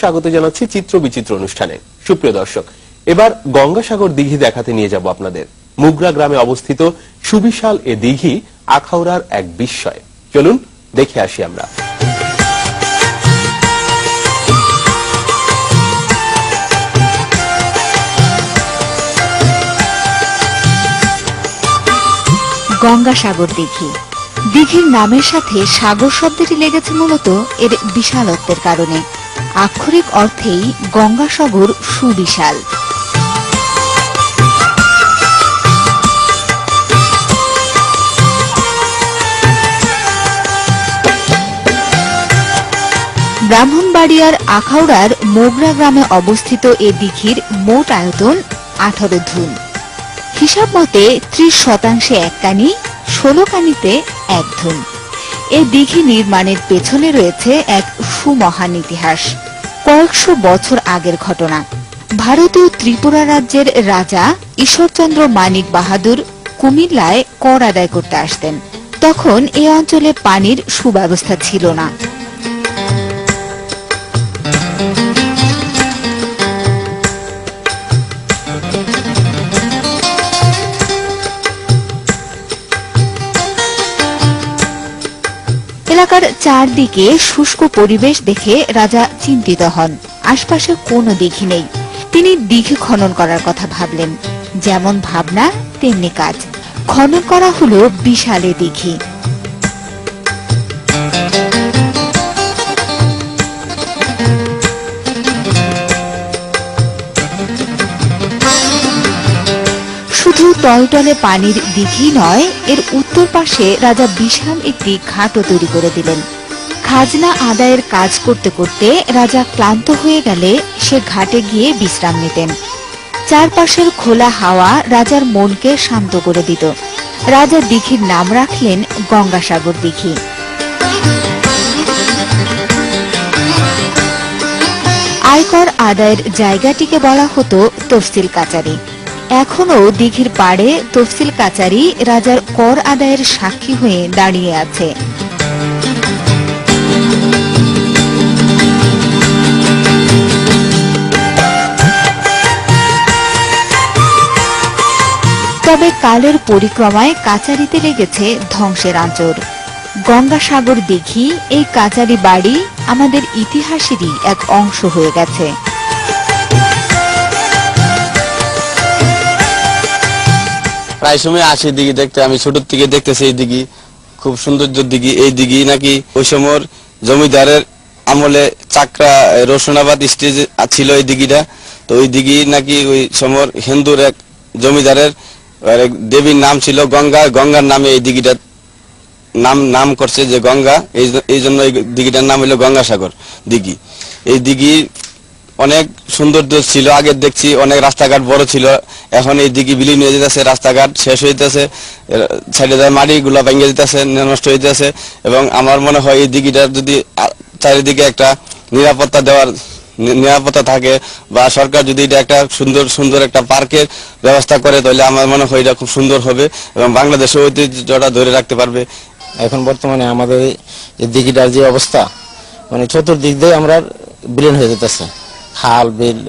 স্বাগত জানাচ্ছি চিত্র বিচিত্র অনুষ্ঠানে। সুপ্রিয় দর্শক, এবার গঙ্গাসাগর দিঘি দেখাতে নিয়ে যাব আপনাদের। মুগরা গ্রামে অবস্থিত সুবিশাল এ দিঘি আখাউড়ার এক বিস্ময়। চলুন দেখে আসি আমরা। গঙ্গাসাগর দিঘি। দিঘির নামের সাথে সাগর শব্দটি লেগেছে মূলত এর বিশালত্বের কারণে। আক্ষরিক অর্থেই গঙ্গাসাগর সুবিশাল। ব্রাহ্মণবাড়িয়ার আখাউড়ার মোগরা গ্রামে অবস্থিত এ দিঘির মোট আয়তন 18 ধুন। হিসাব মতে 30% এক কানি, 16 কানিতে এক ধুন। এই দিঘি নির্মাণের পেছনে রয়েছে এক সুমহান ইতিহাস। কয়েকশো বছর আগের ঘটনা। ভারতীয় ত্রিপুরা রাজ্যের রাজা ঈশ্বরচন্দ্র মানিক বাহাদুর কুমিল্লায় কর আদায় করতে আসতেন। তখন এই অঞ্চলে পানির সুব্যবস্থা ছিল না। এলাকার চারদিকে শুষ্ক পরিবেশ দেখে রাজা চিন্তিত হন। আশপাশে কোনো দিঘি নেই। তিনি দিঘি খনন করার কথা ভাবলেন। যেমন ভাবনা তেমনি কাজ। খনন করা হলো বিশাল এ দিঘি। শুধু টলটলে পানির দিঘি নয়, এর উত্তর পাশে রাজা বিশাল একটি ঘাটও তৈরি করে দিলেন। খাজনা আদায়ের কাজ করতে করতে রাজা ক্লান্ত হয়ে গেলে সে ঘাটে গিয়ে বিশ্রাম নিতেন। চারপাশের খোলা হাওয়া রাজার মনকে শান্ত করে দিত। রাজা দিঘির নাম রাখলেন গঙ্গাসাগর দিঘি। আয়কর আদায়ের জায়গাটিকে বলা হতো তফসিল কাচারি। এখনো দিঘির পাড়ে তফসিল কাচারি রাজার কর আদায়ের সাক্ষী হয়ে দাঁড়িয়ে আছে। তবে কালের পরিক্রমায় কাচারিতে লেগেছে ধ্বংসের আঁচড়। গঙ্গাসাগর দিঘি, এই কাচারি বাড়ি আমাদের ইতিহাসেরই এক অংশ হয়ে গেছে। প্রায় সময় আসি দিঘি দেখতে। আমি ছোট থেকে দেখতেছি এই দিঘি খুব সৌন্দর্য দিঘি। এই দিঘি নাকি ওই সময় জমিদারের আমলে চাকরা রসুনাবাদ স্টেজ ছিল এই দিঘিটা। তো ওই দিঘি নাকি ওই সময় হিন্দুর এক জমিদারের দেবীর নাম ছিল গঙ্গা। গঙ্গার নামে এই দিঘিটা নাম করছে যে গঙ্গা। এই জন্য এই দিঘিটার নাম হলো গঙ্গাসাগর দিঘি। এই দিঘি অনেক সৌন্দর্য ছিল। আগে দেখছি অনেক রাস্তাঘাট বড় ছিল। এখন এই দিঘি বিলীন হয়ে যেতেছে, রাস্তাঘাট শেষ হইতেছে, সাইডে মাটি গুলা ভেঙে যেতেছে, নষ্ট হইতেছে। এবং আমার মনে হয় এই দিঘিটার যদি চারিদিকে একটা নিরাপত্তা থাকে বা সরকার যদি এটা একটা সুন্দর একটা পার্কের ব্যবস্থা করে, তাহলে আমার মনে হয় এটা খুব সুন্দর হবে এবং বাংলাদেশের ঐতিহ্যটা ধরে রাখতে পারবে। এখন বর্তমানে আমাদের এই দিঘিটার যে অবস্থা, মানে চতুর্দিক দিয়ে আমরা বিলীন হয়ে যেতেছে। খাল বিল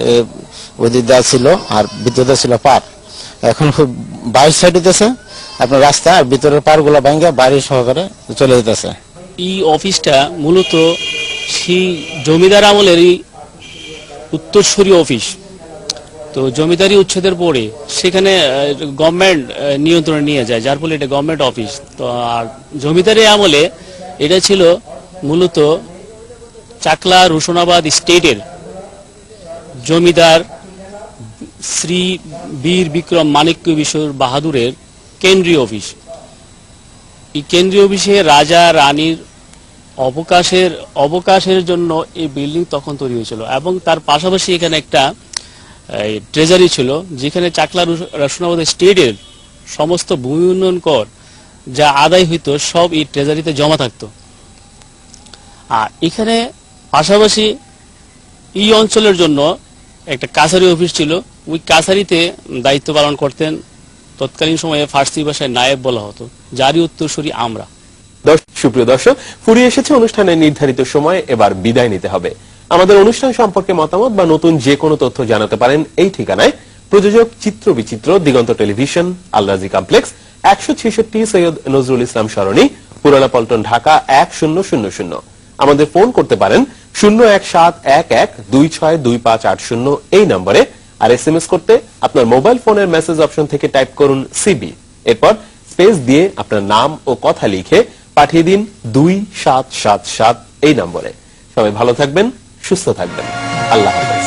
ওই দিক দেওয়া ছিল আর ভিতরে ছিল পার। এখন খুব বাইশ সাইড হইতেছে আপনার রাস্তা, আর ভিতরের পার গুলা ভাঙ্গা বাড়ি সহকারে চলে যেতেছে। এই অফিসটা মূলত সেই জমিদার আমলেরই উত্তরসূরি অফিস। তো জমিদারি উচ্ছেদের পরে সেখানে গভর্নমেন্ট নিয়ন্ত্রণে নিয়ে যায়, যার ফলে এটা গভর্নমেন্ট অফিস। তো আর জমিদারি আমলে এটা ছিল মূলত চাকলা রসুনাবাদ স্টেটের জমিদার শ্রী বীর বিক্রম মানিক্য বিশ্বর বাহাদুরের কেন্দ্রীয় অফিস। এই কেন্দ্রীয় অফিসে রাজা রানীর অবকাশের জন্য এই বিল্ডিং তখন তৈরি হয়েছিল। এবং তার পাশাপাশি এখানে একটা ট্রেজারি ছিল, যেখানে চাকলা রসুনাবাদ স্টেটের সমস্ত ভূমি উন্নয়ন কর যা আদায় হইতো সব এই ট্রেজারিতে জমা থাকতো। আর এখানে পাশাপাশি এই অঞ্চলের জন্য একটা কাছারি অফিস ছিল। ওই কাছারিতে দায়িত্ব পালন করতেন তৎকালীন সময়ে ফার্সি ভাষায় নায়েব বলা হতো, যারই উত্তরসূরি আমরা। সুপ্রিয় দর্শক, ফুরিয়ে এসেছে অনুষ্ঠানের নির্ধারিত সময়। এবার বিদায় নিতে হবে। আমাদের অনুষ্ঠান সম্পর্কে মতামত বা নতুন যে কোনো তথ্য জানাতে পারেন এই ঠিকানায়। প্রযোজক চিত্র বিচিত্র, দিগন্ত টেলিভিশন, আল রাজি কমপ্লেক্স, 166 সৈয়দ নজরুল ইসলাম সরণি, পুরানা পল্টন, ঢাকা 1000। আমাদের ফোন করতে পারেন 01711262580 এই নম্বরে। আর SMS করতে আপনার মোবাইল ফোনের মেসেজ অপশন থেকে টাইপ করুন সিবি, এরপর স্পেস দিয়ে আপনার নাম ও কথা লিখে পাঠিয়ে দিন 2777 এই নম্বরে। সবাই ভালো থাকবেন, সুস্থ থাকবেন। আল্লাহ হাফেজ।